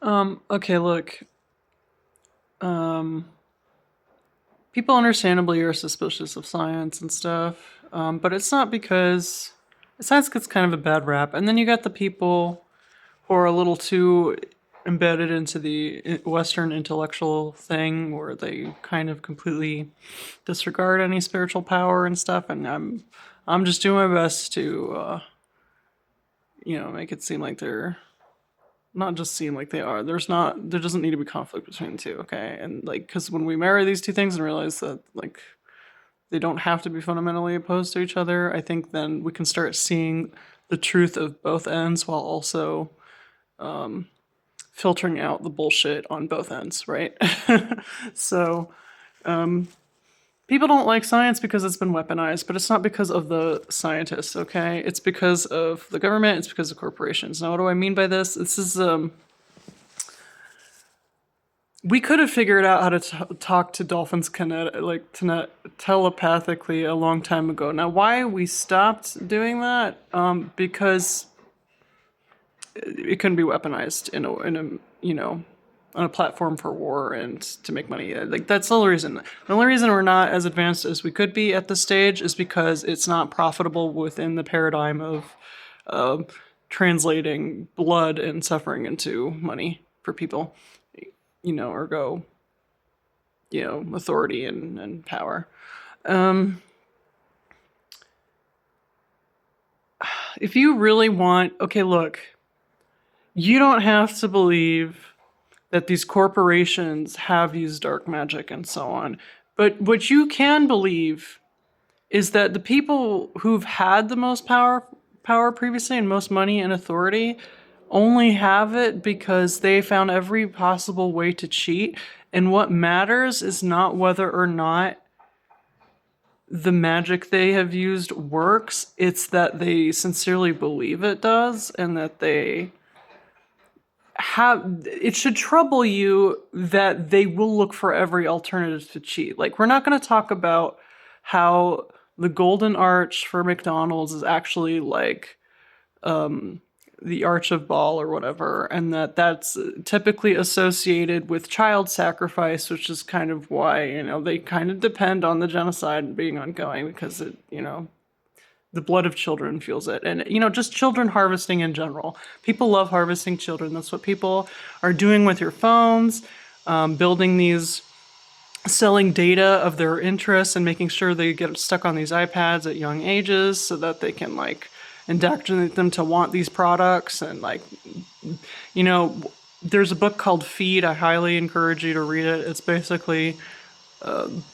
Okay, look. Um, People understandably are suspicious of science and stuff, but it's not because science gets kind of a bad rap. And then you got the people who are a little too embedded into the Western intellectual thing, where they kind of completely disregard any spiritual power and stuff. And I'm just doing my best to, make it seem like they're not just seem like they are. There doesn't need to be conflict between the two, okay? And like, because when we marry these two things and realize that like they don't have to be fundamentally opposed to each other, I think then we can start seeing the truth of both ends while also filtering out the bullshit on both ends, right? So people don't like science because it's been weaponized, but it's not because of the scientists, okay? It's because of the government, it's because of corporations. Now, what do I mean by this? This is we could have figured out how to talk to dolphins telepathically a long time ago. Now, why we stopped doing that? Because it couldn't be weaponized on a platform for war and to make money. Like that's the only reason. The only reason we're not as advanced as we could be at this stage is because it's not profitable within the paradigm of translating blood and suffering into money for people. Ergo, authority and power. Um, if you really want, okay, look, you don't have to believe that these corporations have used dark magic and so on. But what you can believe is that the people who've had the most power previously and most money and authority only have it because they found every possible way to cheat. And what matters is not whether or not the magic they have used works, it's that they sincerely believe it does and that they have it should trouble you that they will look for every alternative to cheat. Like we're not going to talk about how the golden arch for McDonald's is actually like the Arch of Baal or whatever, and that's typically associated with child sacrifice, which is kind of why they kind of depend on the genocide being ongoing because the blood of children fuels it, and just children harvesting in general. People love harvesting children. That's what people are doing with your phones, building these, selling data of their interests and making sure they get stuck on these iPads at young ages so that they can like indoctrinate them to want these products. And like there's a book called Feed. I highly encourage you to read it. It's basically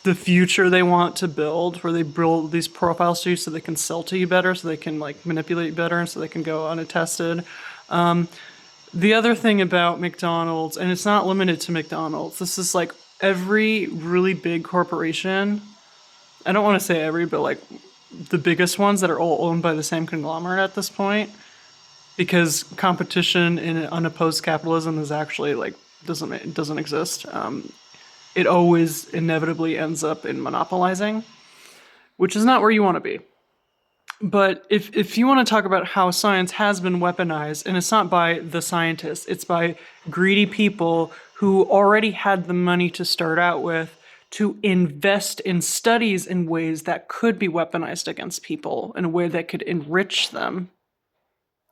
the future they want to build, where they build these profiles to you so they can sell to you better, so they can like manipulate you better, and so they can go unattested. The other thing about McDonald's, and it's not limited to McDonald's, this is like every really big corporation. I don't want to say every, but like the biggest ones that are all owned by the same conglomerate at this point, because competition in unopposed capitalism is actually like doesn't exist. It always inevitably ends up in monopolizing, which is not where you want to be. But if you want to talk about how science has been weaponized, and it's not by the scientists, it's by greedy people who already had the money to start out with to invest in studies in ways that could be weaponized against people in a way that could enrich them.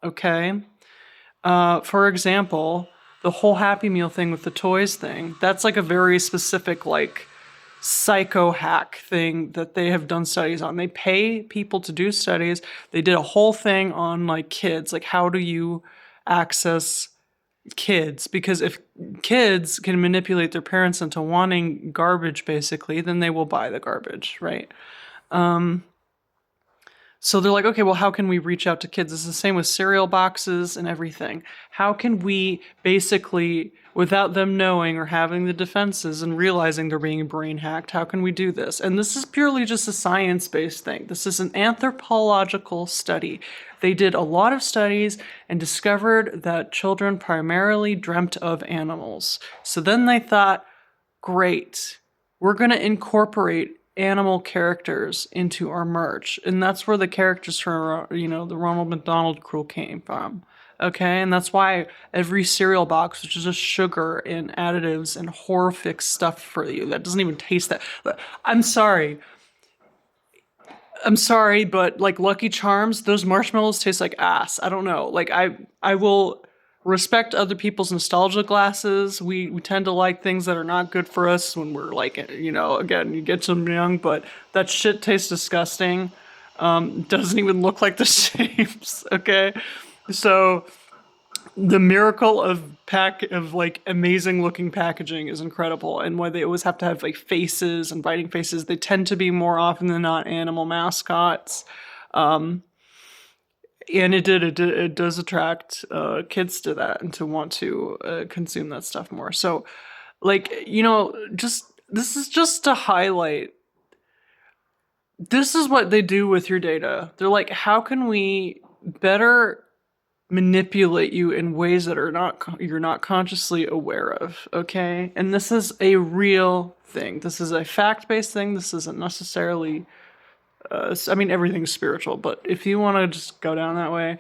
Okay? For example, the whole Happy Meal thing with the toys thing, that's like a very specific, like, psycho hack thing that they have done studies on. They pay people to do studies. They did a whole thing on, like, kids. Like, how do you access kids? Because if kids can manipulate their parents into wanting garbage, basically, then they will buy the garbage, right? So they're like, okay, well, how can we reach out to kids? It's the same with cereal boxes and everything. How can we basically, without them knowing or having the defenses and realizing they're being brain hacked, how can we do this? And this is purely just a science-based thing. This is an anthropological study. They did a lot of studies and discovered that children primarily dreamt of animals. So then they thought, great, we're going to incorporate animal characters into our merch, and that's where the characters from the Ronald McDonald crew came from. Okay, and that's why every cereal box, which is just sugar and additives and horrific stuff for you that doesn't even taste that. I'm sorry, I'm sorry, but like Lucky Charms, those marshmallows taste like ass. I don't know. Like I will respect other people's nostalgia glasses. We tend to like things that are not good for us when we're like, again, you get them young, but that shit tastes disgusting. Doesn't even look like the shapes. Okay, so the miracle of pack of like amazing looking packaging is incredible, and why they always have to have like faces and biting faces. They tend to be more often than not animal mascots, and it does attract kids to that and to want to consume that stuff more. So like, just this is just to highlight, this is what they do with your data. They're like, how can we better manipulate you in ways that are not you're not consciously aware of, okay? And this is a real thing. This is a fact-based thing. This isn't necessarily I mean, everything's spiritual, but if you want to just go down that way,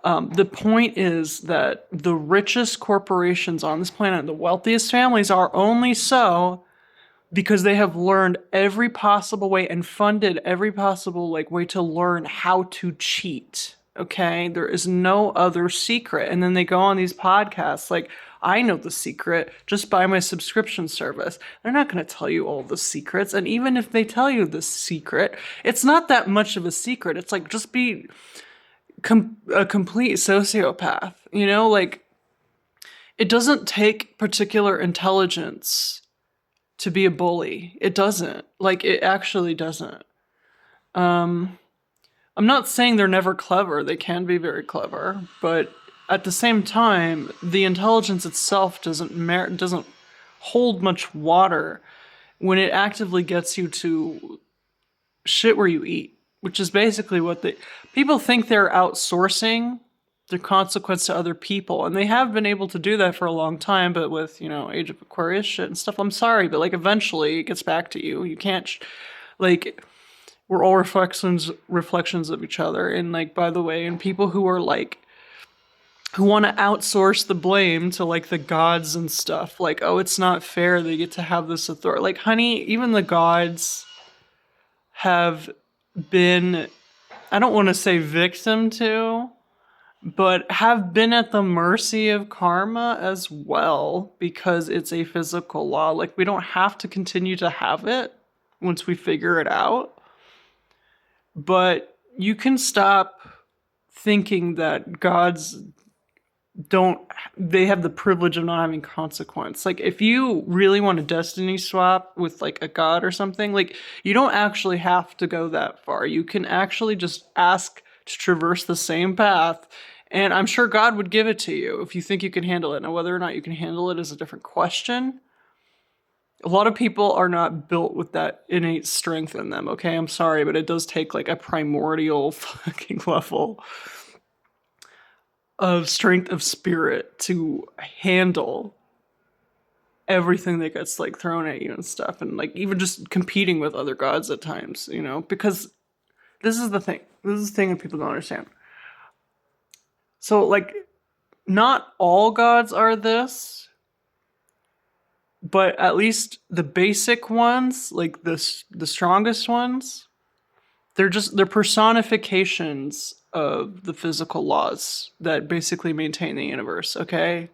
the point is that the richest corporations on this planet, the wealthiest families, are only so because they have learned every possible way and funded every possible like way to learn how to cheat. Okay, there is no other secret. And then they go on these podcasts like, I know the secret, just buy my subscription service. They're not going to tell you all the secrets, and even if they tell you the secret, it's not that much of a secret. It's like, just be a complete sociopath, like, it doesn't take particular intelligence to be a bully. It doesn't. Like, it actually doesn't. I'm not saying they're never clever. They can be very clever, but at the same time, the intelligence itself doesn't hold much water when it actively gets you to shit where you eat, which is basically what people think they're outsourcing the consequence to other people, and they have been able to do that for a long time, but with, Age of Aquarius shit and stuff, I'm sorry, but like, eventually it gets back to you. You can't like, we're all reflections of each other. And like, by the way, and people who are like, who want to outsource the blame to like the gods and stuff, like, oh, it's not fair they get to have this authority. Like, honey, even the gods have been, I don't want to say victim to, but have been at the mercy of karma as well, because it's a physical law. Like, we don't have to continue to have it once we figure it out. But you can stop thinking that gods they have the privilege of not having consequence. Like, if you really want to destiny swap with like a god or something, like, you don't actually have to go that far. You can actually just ask to traverse the same path, and I'm sure God would give it to you if you think you can handle it. Now, whether or not you can handle it is a different question. A lot of people are not built with that innate strength in them, okay? I'm sorry, but it does take like a primordial fucking level of strength of spirit to handle everything that gets like thrown at you and stuff, and like even just competing with other gods at times, because this is the thing. This is the thing that people don't understand. So like, not all gods are this, but at least the basic ones, like the strongest ones, they're personifications of the physical laws that basically maintain the universe, okay?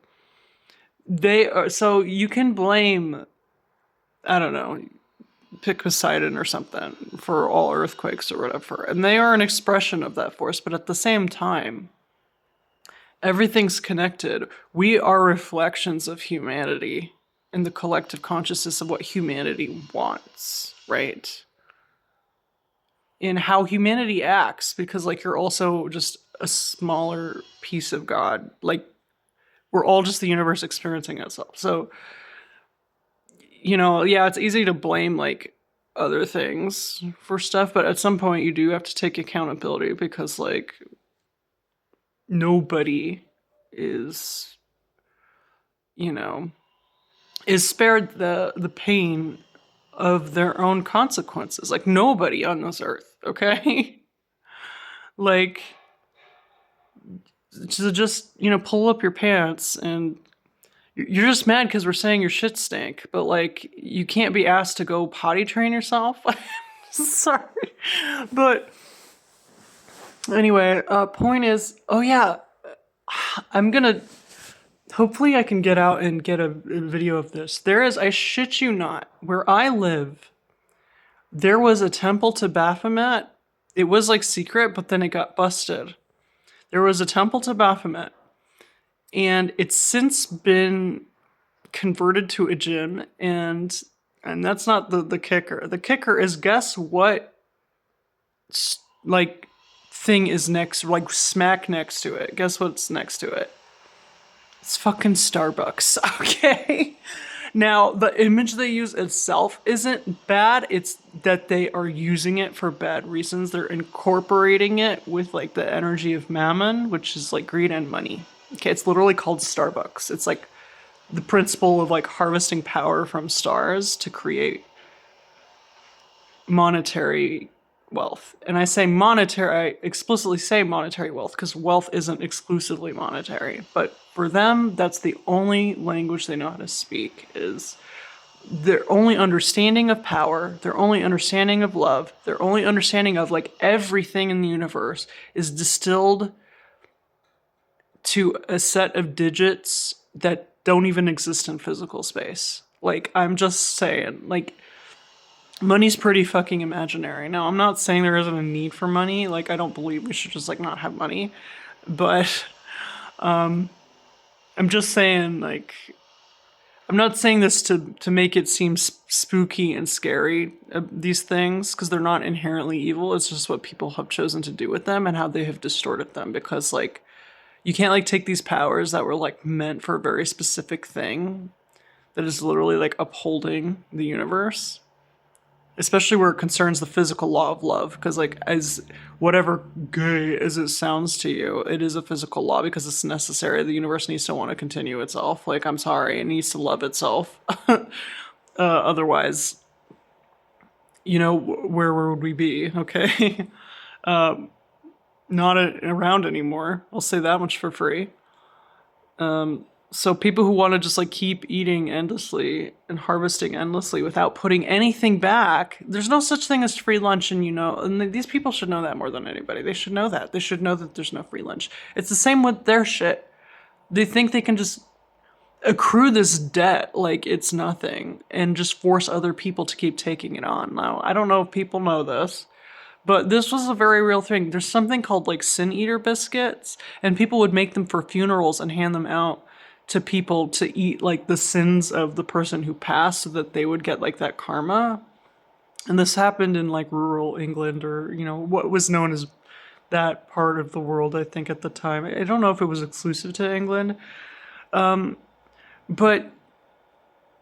They are, so you can blame, I don't know, pick Poseidon or something for all earthquakes or whatever, and they are an expression of that force, but at the same time, everything's connected. We are reflections of humanity and the collective consciousness of what humanity wants, right? In how humanity acts, because like, you're also just a smaller piece of God. Like, we're all just the universe experiencing itself. So, yeah, it's easy to blame like other things for stuff, but at some point you do have to take accountability, because like, nobody is, you know, is spared the pain of their own consequences. Like, nobody on this earth, okay? Like, to just, pull up your pants, and you're just mad because we're saying your shit stink, but like you can't be asked to go potty train yourself. Sorry, but anyway, point is, oh yeah, I'm gonna. Hopefully, I can get out and get a video of this. There is, I shit you not, where I live, there was a temple to Baphomet. It was like secret, but then it got busted. There was a temple to Baphomet, and it's since been converted to a gym, and that's not the kicker. The kicker is, guess what, like, thing is next, like smack next to it. Guess what's next to it? It's fucking Starbucks. Okay. Now, the image they use itself isn't bad. It's that they are using it for bad reasons. They're incorporating it with like the energy of mammon, which is like greed and money. Okay, it's literally called Starbucks. It's like the principle of like harvesting power from stars to create monetary wealth. And I say monetary, I explicitly say monetary wealth because wealth isn't exclusively monetary. But for them, that's the only language they know how to speak, is their only understanding of power, their only understanding of love, their only understanding of like everything in the universe is distilled to a set of digits that don't even exist in physical space. Like, I'm just saying, like, money's pretty fucking imaginary. Now, I'm not saying there isn't a need for money. Like, I don't believe we should just like not have money, but I'm just saying, like, I'm not saying this to make it seem spooky and scary, these things, because they're not inherently evil. It's just what people have chosen to do with them and how they have distorted them. Because like, you can't like take these powers that were like meant for a very specific thing that is literally like upholding the universe, especially where it concerns the physical law of love. Because like, as whatever gay as it sounds to you, it is a physical law because it's necessary. The universe needs to want to continue itself. Like, I'm sorry, it needs to love itself. Otherwise, where would we be? Okay. Not around anymore, I'll say that much for free. So people who want to just like keep eating endlessly and harvesting endlessly without putting anything back, there's no such thing as free lunch. And these people should know that more than anybody. They should know that. They should know that there's no free lunch. It's the same with their shit. They think they can just accrue this debt like it's nothing and just force other people to keep taking it on. Now, I don't know if people know this, but this was a very real thing. There's something called like Sin Eater biscuits, and people would make them for funerals and hand them out to people to eat like the sins of the person who passed so that they would get like that karma. And this happened in like rural England, or, what was known as that part of the world, I think, at the time. I don't know if it was exclusive to England. But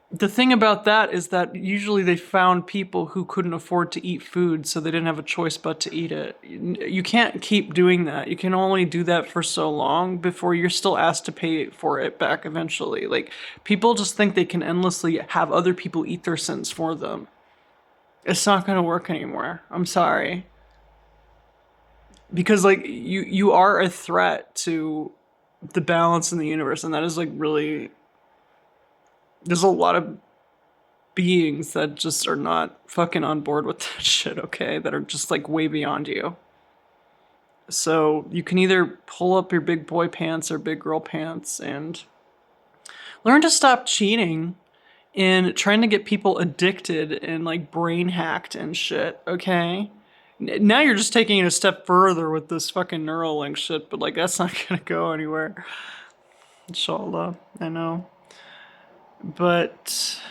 the thing about that is that usually they found people who couldn't afford to eat food, so they didn't have a choice but to eat it. You can't keep doing that. You can only do that for so long before you're still asked to pay for it back eventually. Like, people just think they can endlessly have other people eat their sins for them. It's not going to work anymore. I'm sorry. Because like, you are a threat to the balance in the universe, and that is like really, there's a lot of beings that just are not fucking on board with that shit, okay? That are just like way beyond you. So you can either pull up your big boy pants or big girl pants and learn to stop cheating and trying to get people addicted and like brain hacked and shit, okay? Now you're just taking it a step further with this fucking Neuralink shit, but like, that's not gonna go anywhere. Inshallah, I know. But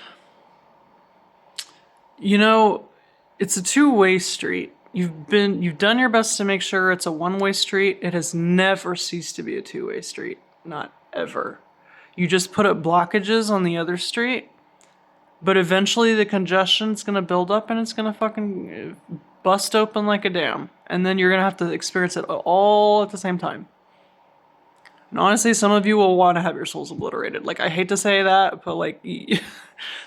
it's a two-way street. You've done your best to make sure it's a one-way street. It has never ceased to be a two-way street. Not ever. You just put up blockages on the other street, but eventually the congestion's gonna build up and it's gonna fucking bust open like a dam. And then you're gonna have to experience it all at the same time. And honestly, some of you will want to have your souls obliterated. Like, I hate to say that, but like,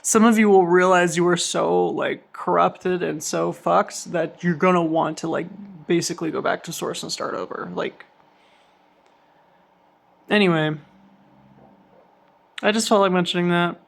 some of you will realize you were so like corrupted and so fucked that you're gonna want to like basically go back to source and start over. Like, Anyway, I just felt like mentioning that.